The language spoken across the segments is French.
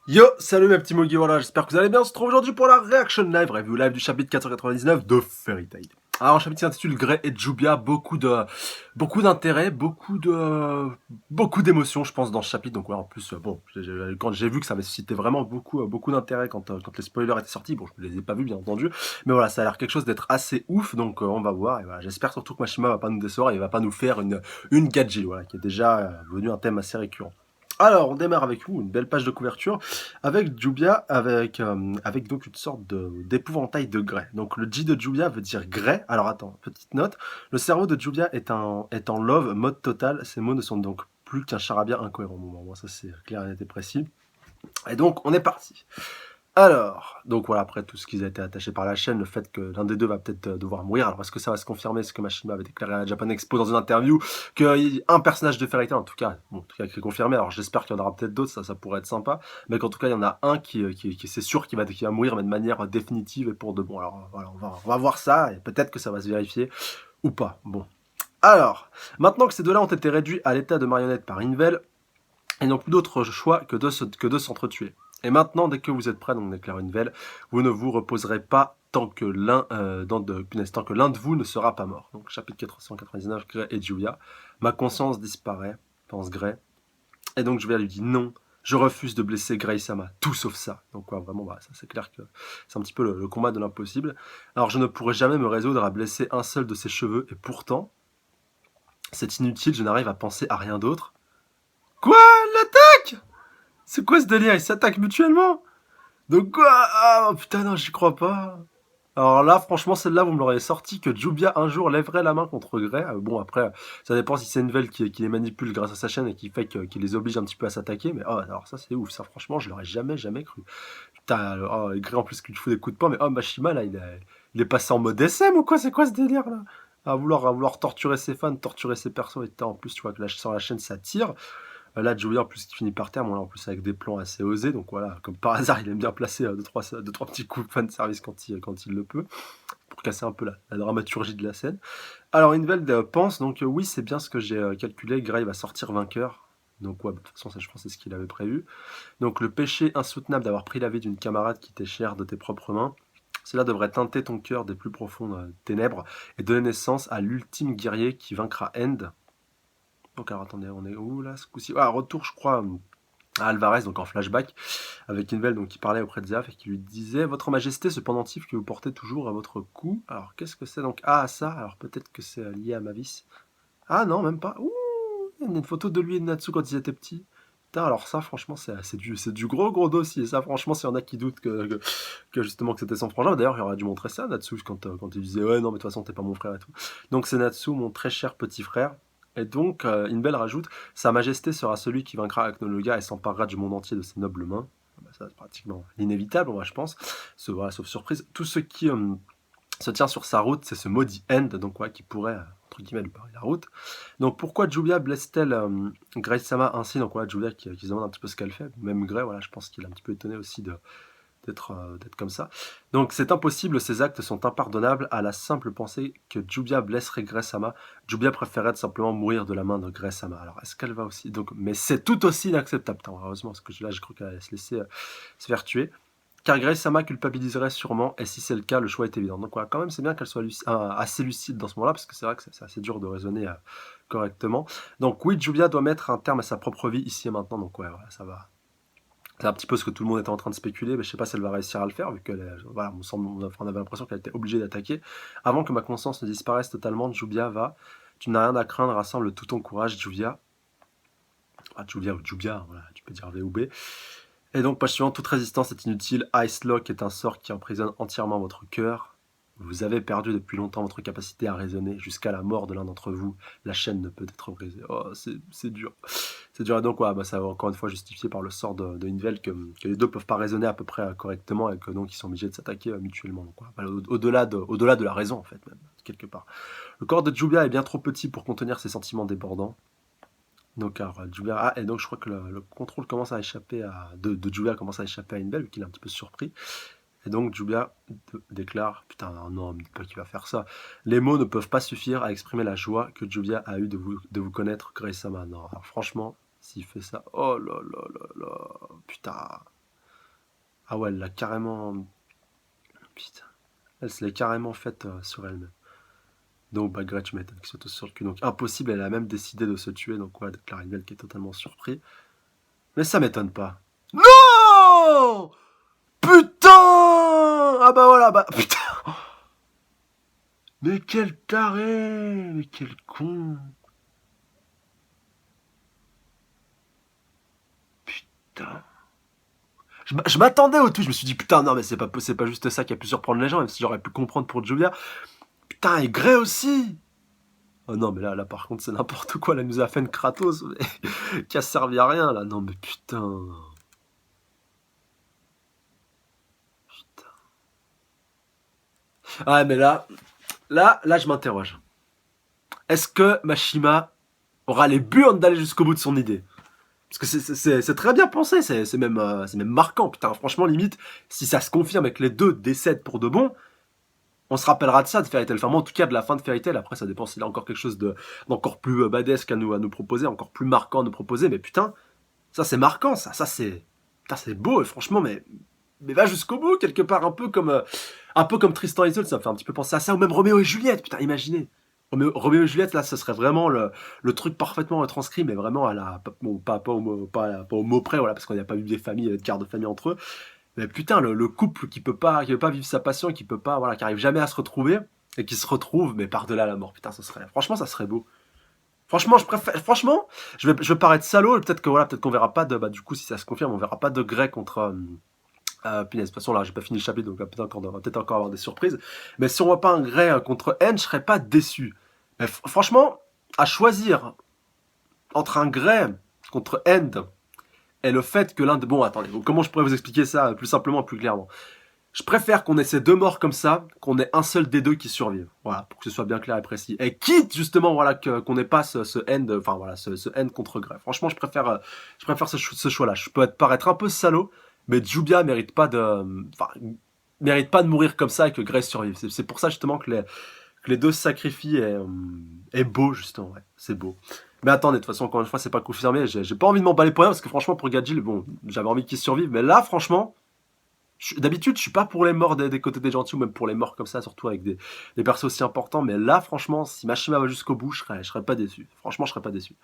Yo, salut mes petits Mogi, voilà, j'espère que vous allez bien. On se retrouve aujourd'hui pour la reaction live, review live du chapitre 499 de Fairy Tail. Alors, un chapitre qui s'intitule Grey et Jubia, beaucoup d'intérêt, beaucoup d'émotions, je pense, dans ce chapitre. Donc, ouais, en plus, bon, quand j'ai vu que ça avait suscité vraiment beaucoup d'intérêt quand les spoilers étaient sortis, bon, je ne les ai pas vus, bien entendu, mais voilà, ça a l'air quelque chose d'être assez ouf, donc on va voir. Et voilà, j'espère surtout que Mashima va pas nous décevoir, il va pas nous faire une Gaji, voilà, qui est déjà devenu un thème assez récurrent. Alors, on démarre avec vous, une belle page de couverture avec Jubia, avec donc une sorte d'épouvantail de grès. Donc le J de Jubia veut dire grès. Alors attends, petite note. Le cerveau de Jubia est en love, mode total. Ces mots ne sont donc plus qu'un charabia incohérent. Bon, moi, ça c'est clair et net et précis. Et donc, on est parti. Alors, donc voilà, après tout ce qui a été attaché par la chaîne, le fait que l'un des deux va peut-être devoir mourir. Alors, est-ce que ça va se confirmer? Ce que Machima avait déclaré à la Japan Expo dans une interview, qu'un personnage de Fairy Tail, en tout cas, bon, en tout cas, qui est confirmé. Alors, j'espère qu'il y en aura peut-être d'autres, ça pourrait être sympa. Mais qu'en tout cas, il y en a un qui c'est sûr qui va mourir, mais de manière définitive et pour de bon. Alors, voilà, on va voir ça, et peut-être que ça va se vérifier ou pas. Bon. Alors, maintenant que ces deux-là ont été réduits à l'état de marionnettes par Invel, ils n'ont plus d'autre choix que de s'entretuer. Et maintenant, dès que vous êtes prêts, donc déclare Invel, vous ne vous reposerez pas tant que tant que l'un de vous ne sera pas mort. Donc chapitre 499, Grey et Julia. Ma conscience disparaît, pense Grey. Et donc Julia lui dit non, je refuse de blesser Grey-sama, tout sauf ça. Donc quoi, vraiment, bah, ça c'est clair que c'est un petit peu le combat de l'impossible. Alors je ne pourrai jamais me résoudre à blesser un seul de ses cheveux, et pourtant, c'est inutile, je n'arrive à penser à rien d'autre. Quoi? L'attaque? C'est quoi ce délire? Ils s'attaquent mutuellement? Donc quoi? Ah putain, non, j'y crois pas. Alors là, franchement, celle-là, vous me l'auriez sorti que Jubia un jour lèverait la main contre Grey. Bon, après, ça dépend si c'est Envel qui les manipule grâce à sa chaîne et qui les oblige un petit peu à s'attaquer. Mais oh, alors ça, c'est ouf. Ça, franchement, je l'aurais jamais cru. Putain, oh, Grey en plus qui lui fout des coups de poing. Mais oh, Mashima, là, il est passé en mode SM ou quoi? C'est quoi ce délire là? À vouloir torturer ses fans, torturer ses persos. Et en plus, tu vois que là, sur la chaîne, ça tire. Là, Joey, en plus, qui finit par terre, bon, là, en plus, avec des plans assez osés. Donc voilà, comme par hasard, il aime bien placer deux, trois petits coups de fan service quand il le peut, pour casser un peu la dramaturgie de la scène. Alors, Inveld pense, donc oui, c'est bien ce que j'ai calculé, Gray va sortir vainqueur. Donc ouais, de toute façon, ça, je pense, c'est ce qu'il avait prévu. Donc le péché insoutenable d'avoir pris la vie d'une camarade qui t'est chère de tes propres mains, cela devrait teinter ton cœur des plus profondes ténèbres et donner naissance à l'ultime guerrier qui vaincra End. Donc alors attendez, on est où là ce coup-ci? Ah, retour je crois à Alvarez, donc en flashback, avec Invel donc, qui parlait auprès de Zéaf et qui lui disait Votre Majesté, ce pendentif que vous portez toujours à votre cou. Alors qu'est-ce que c'est donc? Ah, ça, alors peut-être que c'est lié à Mavis. Ah non, même pas. Ouh, il y a une photo de lui et de Natsu quand ils étaient petits. Putain, alors ça, franchement, c'est du gros dossier. Ça, franchement, s'il y en a qui doutent que justement que c'était son frangin, d'ailleurs, il aurait dû montrer ça, Natsu, quand il disait Ouais, non, mais de toute façon, t'es pas mon frère et tout. Donc c'est Natsu, mon très cher petit frère. Et donc, Inbel rajoute Sa Majesté sera celui qui vaincra Aknologa et s'emparera du monde entier de ses nobles mains. Ah bah, ça, c'est pratiquement l'inévitable, moi, je pense. Voilà, sauf surprise. Tout ce qui se tient sur sa route, c'est ce maudit End, donc ouais, qui pourrait, entre guillemets, lui barrer la route. Donc pourquoi Julia blesse-t-elle Grey-sama ainsi? Donc voilà, Julia qui se demande un petit peu ce qu'elle fait. Même Grey, voilà, je pense qu'il est un petit peu étonné aussi d'être comme ça. Donc c'est impossible, ces actes sont impardonnables. À la simple pensée que Jubia blesserait Grey-sama, Jubia préférerait simplement mourir de la main de Grey-sama. Alors est-ce qu'elle va aussi... Donc, mais c'est tout aussi inacceptable. Putain, heureusement, parce que là, je crois qu'elle allait se laisser se faire tuer. Car Grey-sama culpabiliserait sûrement, et si c'est le cas, le choix est évident. Donc voilà, quand même, c'est bien qu'elle soit assez lucide dans ce moment-là, parce que c'est vrai que c'est assez dur de raisonner correctement. Donc oui, Jubia doit mettre un terme à sa propre vie ici et maintenant. Donc ouais, voilà, ça va. C'est un petit peu ce que tout le monde était en train de spéculer, mais je sais pas si elle va réussir à le faire, vu qu'elle, voilà, on avait l'impression qu'elle était obligée d'attaquer. Avant que ma conscience ne disparaisse totalement, Jubia va. Tu n'as rien à craindre, rassemble tout ton courage, Jubia. Ah, Jubia ou Jubia, voilà, tu peux dire V ou B. Et donc, page suivante, toute résistance est inutile. Ice Lock est un sort qui emprisonne entièrement votre cœur. Vous avez perdu depuis longtemps votre capacité à raisonner. Jusqu'à la mort de l'un d'entre vous, la chaîne ne peut être brisée. Oh, c'est dur. C'est dur. Et donc, ouais, bah, ça va encore une fois justifié par le sort de Invel que les deux peuvent pas raisonner à peu près correctement et que donc ils sont obligés de s'attaquer mutuellement. Donc, voilà, au-delà de la raison, en fait, même, quelque part. Le corps de Jubia est bien trop petit pour contenir ses sentiments débordants. Donc, alors, Julia, et donc je crois que le contrôle commence à échapper de Julia commence à échapper à Inbel, vu qu'il est un petit peu surpris. Et donc Julia déclare Putain, non, me dites pas qu'il va faire ça. Les mots ne peuvent pas suffire à exprimer la joie que Julia a eue de vous connaître, Grace-sama. Non, alors franchement, s'il fait ça, oh là là là là, putain. Ah ouais, elle l'a carrément... Putain. Elle se l'est carrément faite sur elle-même. Donc, bah, Gretsch m'étonne qu'il saute sur le cul. Donc, impossible, elle a même décidé de se tuer. Donc, ouais, Claribel qui est totalement surpris. Mais ça m'étonne pas. Non! Putain! Ah bah voilà, bah putain! Mais quel taré! Mais quel con! Putain. Je m'attendais au tout, je me suis dit putain, non, mais c'est pas juste ça qui a pu surprendre les gens, même si j'aurais pu comprendre pour Julia. Putain, et Grey aussi! Oh non, mais là par contre, c'est n'importe quoi, là, elle nous a fait une Kratos, mais, qui a servi à rien, là. Non, mais putain. Putain. Ah, mais là, je m'interroge. Est-ce que Mashima aura les burnes d'aller jusqu'au bout de son idée? Parce que c'est très bien pensé, c'est même marquant. Putain, franchement, limite, si ça se confirme et que les deux décèdent pour de bon, on se rappellera de ça, de Fairy Tail. Enfin, moi, en tout cas, de la fin de Fairy Tail. Après, ça dépend s'il a encore quelque chose d'encore plus badesque à nous proposer, encore plus marquant à nous proposer. Mais putain, ça, c'est marquant, ça. Putain, c'est beau, et franchement, mais va jusqu'au bout, quelque part, un peu comme Tristan et Isolde, ça me fait un petit peu penser à ça, ou même Roméo et Juliette, putain, imaginez. Roméo et Juliette, là, ce serait vraiment le truc parfaitement retranscrit, mais vraiment à la, bon, pas au mot près, voilà, parce qu'on n'a pas vu des familles, de garde de famille entre eux. Mais putain, le couple qui peut pas vivre sa passion, qui peut pas, voilà, qui arrive jamais à se retrouver, et qui se retrouve, mais par-delà la mort, putain, franchement, ça serait beau. Franchement, franchement, je vais paraître salaud, et peut-être que, voilà, peut-être qu'on verra pas de, bah, du coup, si ça se confirme, on verra pas de Grey contre, punaise, de toute façon, là, j'ai pas fini le chapitre, donc on va peut-être encore avoir des surprises. Mais si on voit pas un Grey contre N, je serais pas déçu. Mais franchement, à choisir entre un Grey contre End et le fait que l'un de... Bon, attendez, comment je pourrais vous expliquer ça plus simplement, plus clairement? Je préfère qu'on ait ces deux morts comme ça, qu'on ait un seul des deux qui survive. Voilà, pour que ce soit bien clair et précis. Et quitte, justement, voilà, qu'on n'ait pas ce End, enfin voilà, ce End contre Grey. Franchement, je préfère ce choix-là. Je peux paraître un peu salaud, mais Jubia mérite pas enfin, mérite pas de mourir comme ça et que Grey survive. C'est pour ça, justement, que les deux se sacrifient est beau, justement, ouais. C'est beau. Mais attendez, de toute façon, encore une fois, c'est pas confirmé. J'ai pas envie de m'emballer pour rien, parce que franchement, pour Gadjil, bon, j'avais envie qu'il survive. Mais là, franchement, d'habitude, je suis pas pour les morts des côtés des gentils, ou même pour les morts comme ça, surtout avec des persos aussi importants. Mais là, franchement, si Mashima va jusqu'au bout, je serais pas déçu. Franchement, je serais pas déçu.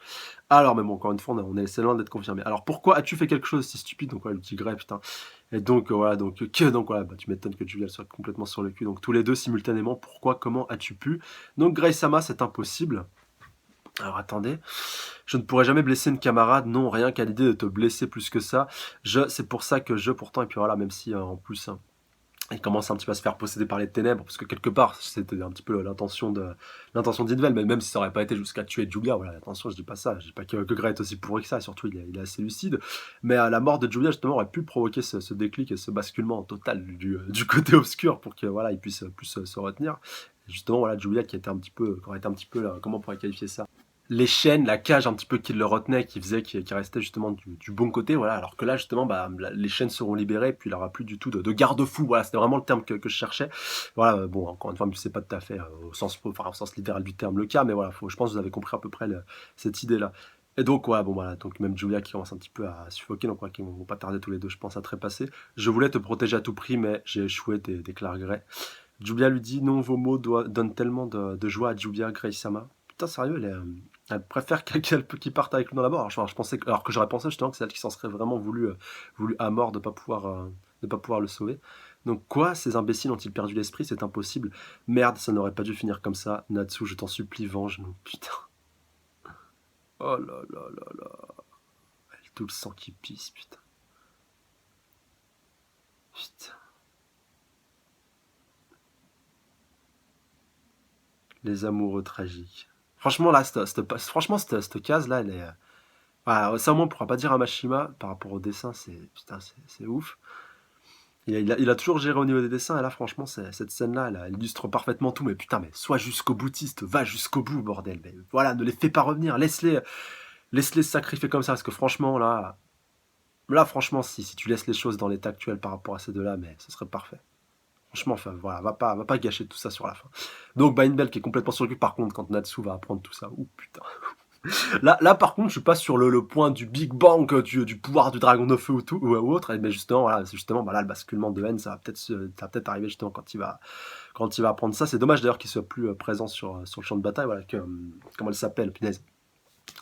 Alors, mais bon, encore une fois, c'est loin d'être confirmé. Alors, pourquoi as-tu fait quelque chose si stupide? Donc, ouais, le petit Grey, putain. Et donc, voilà, donc, voilà, bah, tu m'étonnes que Julia soit complètement sur le cul. Donc, tous les deux simultanément, pourquoi, comment as-tu pu? Donc, Grey-sama, c'est impossible. Alors, attendez. Je ne pourrais jamais blesser une camarade, non, rien qu'à l'idée de te blesser plus que ça. C'est pour ça que pourtant, et puis voilà, même si en plus, hein, il commence un petit peu à se faire posséder par les ténèbres, parce que quelque part, c'était un petit peu l'intention d'Invel, mais même si ça aurait pas été jusqu'à tuer Julia, voilà, attention, je dis pas ça, je dis pas que Grey est aussi pourri que ça, surtout il est assez lucide, mais la mort de Julia, justement, aurait pu provoquer ce déclic et ce basculement total du côté obscur pour que, voilà, il puisse plus se retenir. Et justement, voilà, Julia qui aurait été un petit peu, comment on pourrait qualifier ça, les chaînes, la cage un petit peu qui le retenait, qui faisait qu'il restait justement du bon côté, voilà. Alors que là, justement, bah, les chaînes seront libérées, puis il n'y aura plus du tout de garde-fou. Voilà, c'était vraiment le terme que je cherchais. Voilà, bon, encore une fois, c'est pas tout à fait au sens littéral du terme le cas, mais voilà, je pense que vous avez compris à peu près cette idée-là. Et donc, ouais, bon, voilà, donc même Julia qui commence un petit peu à suffoquer, donc ouais, qui vont pas tarder tous les deux, je pense, à trépasser. Je voulais te protéger à tout prix, mais j'ai échoué, déclare Grey. Julia lui dit non, vos mots donnent tellement de joie à Julia, Grey-sama. Putain, sérieux, elle préfère qu'il parte avec lui dans la mort. Alors, alors que j'aurais pensé justement que c'est elle qui s'en serait vraiment voulu à mort de pas pouvoir le sauver. Donc quoi, ces imbéciles ont-ils perdu l'esprit? C'est impossible. Merde, ça n'aurait pas dû finir comme ça. Natsu, je t'en supplie, venge-nous. Putain. Oh là là là là. Tout le sang qui pisse, putain. Putain. Les amoureux tragiques. Franchement, là, cette case-là, elle est... Ah, ça, au moins, on pourra pas dire à Mashima, par rapport au dessin, putain, c'est ouf. Il a toujours géré au niveau des dessins, et là, franchement, cette scène-là, elle illustre parfaitement tout. Mais putain, mais sois jusqu'au boutiste, va jusqu'au bout, bordel. Mais voilà, ne les fais pas revenir, laisse-les se sacrifier comme ça, parce que franchement, là franchement, si tu laisses les choses dans l'état actuel par rapport à ces deux-là, mais ce serait parfait. Franchement, enfin, voilà, va pas gâcher tout ça sur la fin. Donc, Bainbell qui est complètement sur le cul, par contre, quand Natsu va apprendre tout ça, ouh putain. Là, par contre, je suis pas sur le point du Big Bang, du pouvoir du dragon de feu ou autre, mais justement, voilà, c'est justement, bah là, le basculement de haine, ça va peut-être arriver justement quand il va apprendre ça. C'est dommage d'ailleurs qu'il soit plus présent sur le champ de bataille, voilà, comment elle s'appelle, punaise.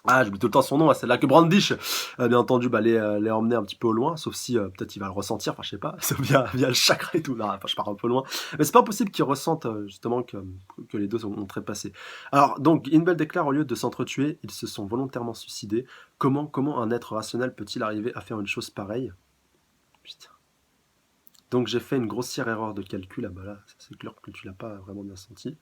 Ah, j'oublie tout le temps son nom, hein, c'est là que Brandish, bien entendu, bah, les emmener un petit peu au loin, sauf si peut-être il va le ressentir, enfin je sais pas, c'est via le chakra et tout, non, enfin je pars un peu loin. Mais c'est pas impossible qu'il ressente justement que les deux ont trépassé. Alors, donc, Inbel déclare au lieu de s'entretuer, ils se sont volontairement suicidés. Comment un être rationnel peut-il arriver à faire une chose pareille? Putain. Donc j'ai fait une grossière erreur de calcul, ah bah là, c'est clair que tu l'as pas vraiment bien senti.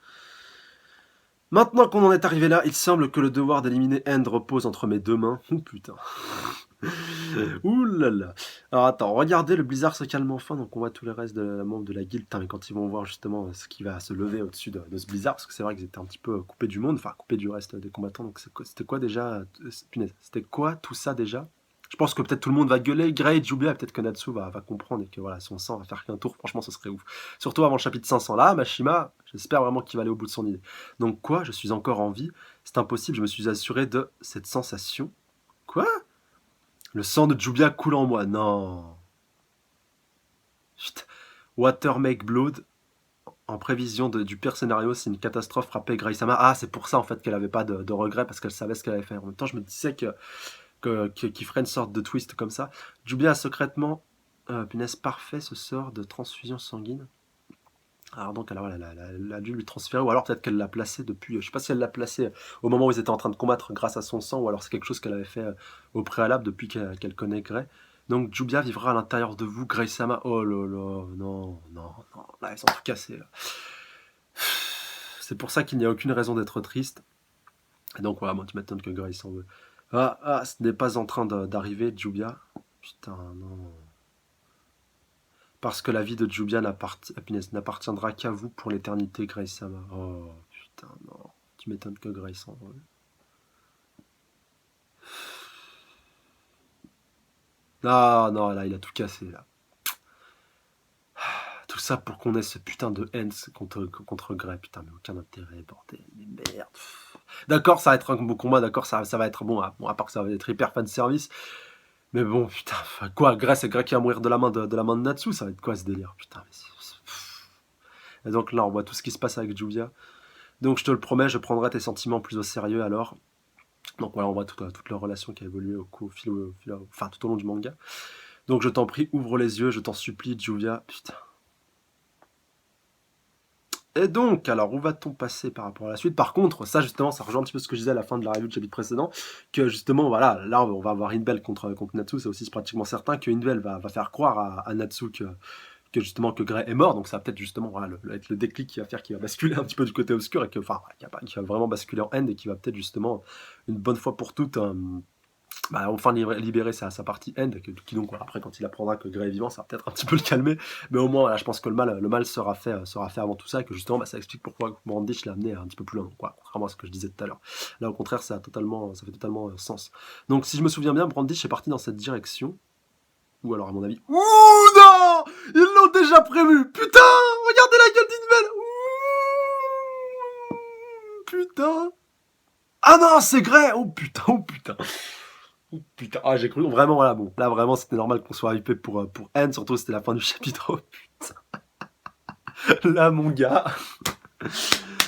Maintenant qu'on en est arrivé là, il semble que le devoir d'éliminer End repose entre mes deux mains. Oh putain. Ouh là là. Alors attends, regardez, le blizzard se calme enfin, donc on voit tous les restes de membres de la guilde. Putain, mais quand ils vont voir justement ce qui va se lever au-dessus de ce blizzard, parce que c'est vrai qu'ils étaient un petit peu coupés du monde, enfin coupés du reste des combattants, donc c'était quoi déjà punaise, c'était quoi tout ça déjà? Je pense que peut-être tout le monde va gueuler, Grey, Jubia, peut-être que Natsu va comprendre et que voilà, son sang va faire qu'un tour, franchement ce serait ouf. Surtout avant le chapitre 500 là, Mashima, j'espère vraiment qu'il va aller au bout de son idée. Donc quoi, je suis encore en vie, c'est impossible, je me suis assuré de cette sensation. Quoi? Le sang de Jubia coule en moi. Non. Chut. Water make blood. En prévision du pire scénario, si une catastrophe frappait Graysama. Ah, c'est pour ça en fait qu'elle avait pas de regret parce qu'elle savait ce qu'elle allait faire. En même temps, je me disais qu'il ferait une sorte de twist comme ça. Jubia a secrètement, punaise, parfait ce sort de transfusion sanguine. Alors donc, elle a dû lui transférer, ou alors peut-être qu'elle l'a placé depuis. Je sais pas si elle l'a placé au moment où ils étaient en train de combattre grâce à son sang, ou alors c'est quelque chose qu'elle avait fait au préalable depuis qu'elle connaît Grey. Donc Jubia vivra à l'intérieur de vous, Grey-sama. Oh là là, non, non, non. Là, ils sont tout cassés. Là. C'est pour ça qu'il n'y a aucune raison d'être triste. Et donc voilà, moi tu m'étonnes que Grey s'en veut. Ce n'est pas en train d'arriver, Jubia. Putain, non. Parce que la vie de Jubia n'appartiendra qu'à vous pour l'éternité, Grey-sama. Oh, putain, non. Tu m'étonnes que Grey s'en vole. Ah, non, là, il a tout cassé, là. Tout ça pour qu'on ait ce putain de haine contre Grey. Putain, mais aucun intérêt, bordel. Mais merde. D'accord, ça va être un beau combat, d'accord, ça va être bon, à part que ça va être hyper fan service. Mais bon, putain, quoi, Grey, c'est Grey qui va mourir de la main de Natsu, ça va être quoi ce délire? Putain, mais Et donc là, on voit tout ce qui se passe avec Jubia. Donc je te le promets, je prendrai tes sentiments plus au sérieux alors. Donc voilà, on voit toute leur relation qui a évolué enfin, tout au long du manga. Donc je t'en prie, ouvre les yeux, je t'en supplie, Juvia. Putain. Et donc, alors, où va-t-on passer par rapport à la suite? Par contre, ça justement, ça rejoint un petit peu ce que je disais à la fin de la review du chapitre précédent, que justement, voilà, là, on va avoir Invel contre Natsu, c'est aussi pratiquement certain que Invel va faire croire à Natsu que justement que Grey est mort, donc ça va peut-être justement voilà, être le déclic qui va faire qu'il va basculer un petit peu du côté obscur et qui va vraiment basculer en end et qui va peut-être justement une bonne fois pour toutes enfin libérer sa partie end qui donc voilà, après quand il apprendra que Grey est vivant ça va peut-être un petit peu le calmer, mais au moins voilà, je pense que le mal sera fait avant tout ça et que justement ça explique pourquoi Brandish l'a amené un petit peu plus loin, donc, voilà, contrairement à ce que je disais tout à l'heure. Là au contraire ça fait totalement sens. Donc si je me souviens bien, Brandish est parti dans cette direction. Ou alors, à mon avis. Ouh non! Ils l'ont déjà prévu! Putain! Regardez la gueule d'Invel! Ouh! Putain! Ah non, c'est Grey! Oh putain, oh putain! Oh putain! Ah, j'ai cru. Vraiment, voilà, bon. Là, vraiment, c'était normal qu'on soit hypé pour N, surtout c'était la fin du chapitre. Oh putain! Là, mon gars.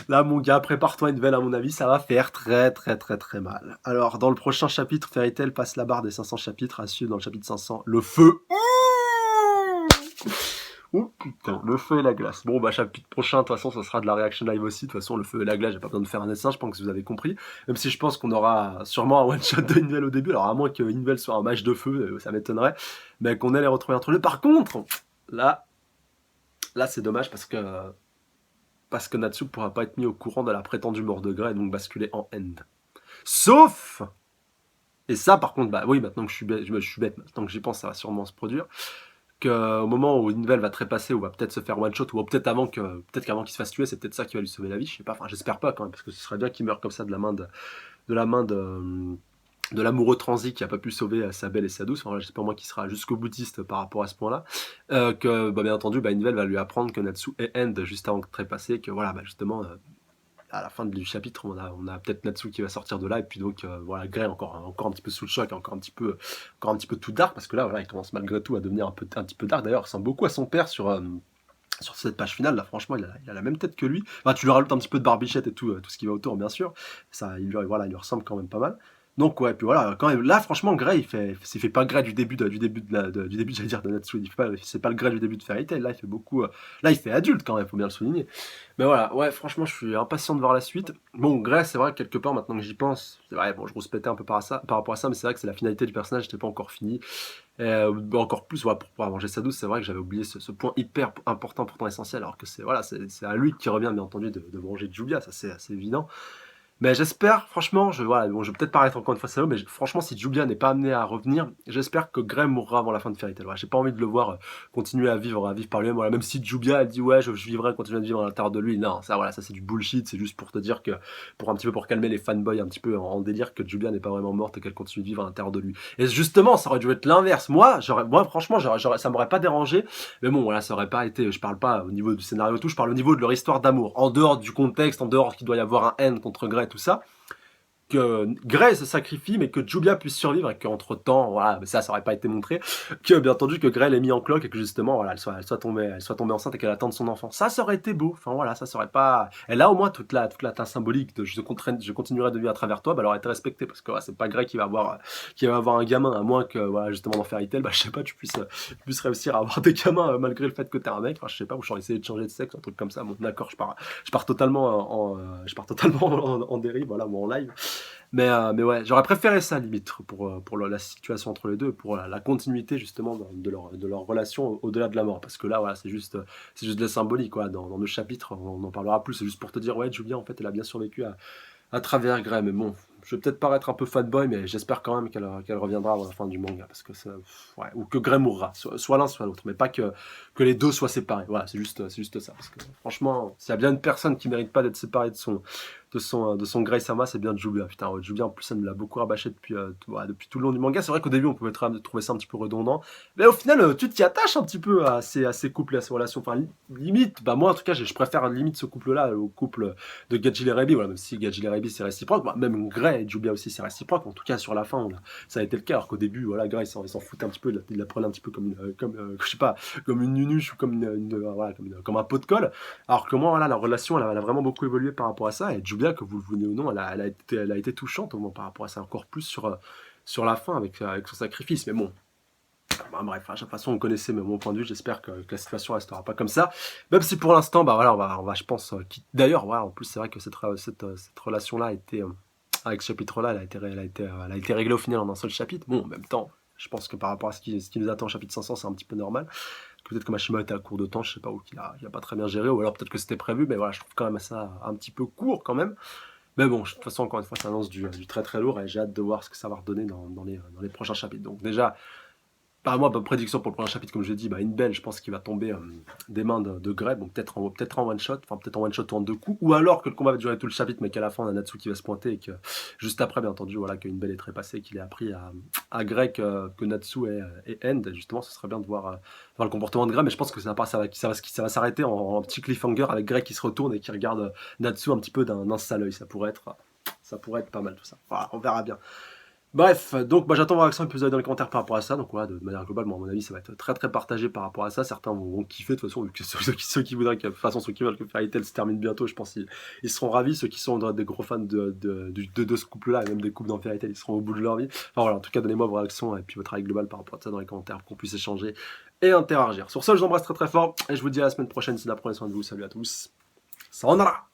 Là, mon gars, prépare-toi Invel, à mon avis, ça va faire très, très, très, très mal. Alors, dans le prochain chapitre, Fairy Tail passe la barre des 500 chapitres, à suivre dans le chapitre 500, le feu. Oh putain, le feu et la glace. Bon, bah, chapitre prochain, de toute façon, ce sera de la reaction live aussi. De toute façon, le feu et la glace, j'ai pas besoin de faire un dessin, je pense que vous avez compris. Même si je pense qu'on aura sûrement un one-shot de Invel au début. Alors, à moins que Invel soit un match de feu, ça m'étonnerait. Mais qu'on ait les retrouver entre deux. Par contre, là, c'est dommage parce que Natsu pourra pas être mis au courant de la prétendue mort de Grey et donc basculer en end. Sauf, et ça par contre, bah oui, maintenant que je suis bête, maintenant que j'y pense, ça va sûrement se produire, qu'au moment où Invel va trépasser ou va peut-être se faire one shot ou peut-être qu'avant qu'il se fasse tuer, c'est peut-être ça qui va lui sauver la vie, je sais pas, enfin j'espère pas quand même, parce que ce serait bien qu'il meure comme ça de la main de l'amoureux transi qui a pas pu sauver sa belle et sa douce. Enfin, j'espère moi qu'il sera jusqu'au boutiste par rapport à ce point-là. Que bien entendu, Invel va lui apprendre que Natsu est end juste avant de trépasser, que voilà, justement, à la fin du chapitre, on a peut-être Natsu qui va sortir de là, et puis donc voilà, Grey encore un petit peu sous le choc, encore un petit peu tout dark, parce que là, voilà, il commence malgré tout à devenir un petit peu dark. D'ailleurs, il ressemble beaucoup à son père sur cette page finale. Là, franchement, il a la même tête que lui. Enfin, tu lui rajoutes un petit peu de barbichette et tout ce qui va autour, bien sûr. Ça, il lui ressemble quand même pas mal. Donc ouais, puis voilà, quand même, là franchement Grey il fait pas Grey du début, j'allais dire, de Natsu, c'est pas le Grey du début de Fairy Tail, là il fait beaucoup, là il fait adulte quand même, faut bien le souligner. Mais voilà, ouais, franchement je suis impatient de voir la suite. Bon, Grey, c'est vrai que quelque part maintenant que j'y pense, c'est vrai, bon, je rouspétais un peu par rapport à ça, mais c'est vrai que c'est la finalité du personnage, c'était pas encore fini. Encore plus, ouais, pour pouvoir venger sa douce, c'est vrai que j'avais oublié ce point hyper important, pourtant essentiel, alors que c'est voilà, c'est à lui qui revient bien entendu de venger Julia, ça c'est assez évident. Mais j'espère, franchement, voilà, bon, je vais peut-être paraître encore une fois salaud, mais franchement, si Julia n'est pas amené à revenir, j'espère que Grey mourra avant la fin de Fairy Tail. Voilà, j'ai pas envie de le voir continuer à vivre par lui-même. Voilà, même si Julia elle dit ouais, je vivrai, continuer à vivre à l'intérieur de lui. Non, ça, voilà, ça c'est du bullshit. C'est juste pour te dire que, pour un petit peu pour calmer les fanboys un petit peu en délire, que Julia n'est pas vraiment morte et qu'elle continue de vivre à l'intérieur de lui. Et justement, ça aurait dû être l'inverse. Moi, franchement, ça m'aurait pas dérangé. Mais bon, voilà, ça aurait pas été. Je parle pas au niveau du scénario et tout. Je parle au niveau de leur histoire d'amour, en dehors du contexte, en dehors qu'il doit y avoir un haine contre Grey, tout ça, que Grey se sacrifie, mais que Julia puisse survivre, et qu'entre temps, voilà, mais ça aurait pas été montré, que bien entendu que Grey l'ait mis en cloque et que justement, voilà, elle soit tombée enceinte et qu'elle attende son enfant. Ça aurait été beau. Enfin voilà, ça serait pas. Elle a au moins toute la teinte symbolique de je continuerai de vivre à travers toi, bah, elle aurait été respectée, parce que ouais, c'est pas Grey qui va avoir un gamin, à moins que voilà, justement dans Fairy Tail, bah je sais pas, tu puisses réussir à avoir des gamins malgré le fait que t'es un mec. Enfin, je sais pas, ou genre essayer de changer de sexe, un truc comme ça. Bon, d'accord, je pars totalement je pars totalement en dérive, voilà, ou en live. Mais ouais, j'aurais préféré ça limite pour la situation entre les deux, pour la continuité justement de leur relation au-delà de la mort. Parce que là, voilà, c'est juste de la symbolique, quoi. Dans le chapitre, on en parlera plus. C'est juste pour te dire, ouais, Julia, en fait, elle a bien survécu à travers Grey. Mais bon, je vais peut-être paraître un peu fanboy, mais j'espère quand même qu'elle reviendra avant la fin du manga. Parce que ouais, ou que Grey mourra, soit l'un, soit l'autre. Mais pas que les deux soient séparés. Voilà, c'est juste ça. Parce que franchement, s'il y a bien une personne qui mérite pas d'être séparée de son Grey Sama, c'est bien Julia. Putain, ouais, Julia, en plus, ça me l'a beaucoup rabâché depuis tout le long du manga. C'est vrai qu'au début, on pouvait trouver ça un petit peu redondant. Mais au final, tu t'y attaches un petit peu à ces couples et à ces relations. Enfin, limite, bah moi, en tout cas, je préfère limite ce couple-là au couple de Gajil et Rebi. Voilà, même si Gajil et Rebi, c'est réciproque. Bah, même Grey et Julia aussi, c'est réciproque. En tout cas, sur la fin, ça a été le cas. Alors qu'au début, voilà, Grey, il s'en foutait un petit peu. Il la prenait un petit peu je sais pas, comme une nunuche ou voilà, comme un pot de colle. Alors que moi, voilà, la relation, elle a vraiment beaucoup évolué par rapport à ça. Et Julia, que vous le vouliez ou non, elle a été touchante au moins par rapport à ça, encore plus sur la fin avec son sacrifice. Mais bon, bah, bref, de toute façon, on connaissait mon point de vue. J'espère que la situation restera pas comme ça. Même si pour l'instant, bah voilà, on va je pense. D'ailleurs, voilà, en plus, c'est vrai que cette relation-là a été, avec ce chapitre-là, elle a été réglée au final en un seul chapitre. Bon, en même temps, je pense que par rapport à ce qui nous attend au chapitre 500, c'est un petit peu normal. Peut-être que Mashima était à court de temps, je sais pas, ou qu'il a pas très bien géré, ou alors peut-être que c'était prévu, mais voilà, je trouve quand même ça un petit peu court quand même. Mais bon, de toute façon, encore une fois, ça annonce du très très lourd, et j'ai hâte de voir ce que ça va redonner dans les prochains chapitres. Donc déjà, par moi, ma prédiction pour le prochain chapitre, comme je l'ai dit, bah, une belle, je pense qu'il va tomber des mains de Grey, donc peut-être en one shot, enfin peut-être en one shot ou en deux coups, ou alors que le combat va durer tout le chapitre, mais qu'à la fin, on a Natsu qui va se pointer, et que juste après, bien entendu, voilà, qu'une belle est trépassée, qu'il ait appris à Grey que Natsu est End. Et justement, ce serait bien de voir le comportement de Grey, mais je pense que ça va s'arrêter en petit cliffhanger avec Grey qui se retourne et qui regarde Natsu un petit peu d'un sale œil. Ça pourrait être pas mal tout ça. Voilà, on verra bien. Bref, donc bah, j'attends vos réactions et puis vous avez dans les commentaires par rapport à ça. Donc voilà, de manière globale, moi, à mon avis, ça va être très très partagé par rapport à ça. Certains vont kiffer de toute façon, vu que ceux qui voudraient de toute façon, ceux qui veulent que Fairy Tail se termine bientôt, je pense ils seront ravis. Ceux qui sont des gros fans de ce couple-là, et même des couples dans Fairy Tail, ils seront au bout de leur vie. Enfin voilà, en tout cas, donnez-moi vos réactions et puis votre avis global par rapport à ça dans les commentaires pour qu'on puisse échanger et interagir. Sur ce, je vous embrasse très très fort et je vous dis à la semaine prochaine. C'est la prenez soin de vous. Salut à tous. Sayonara.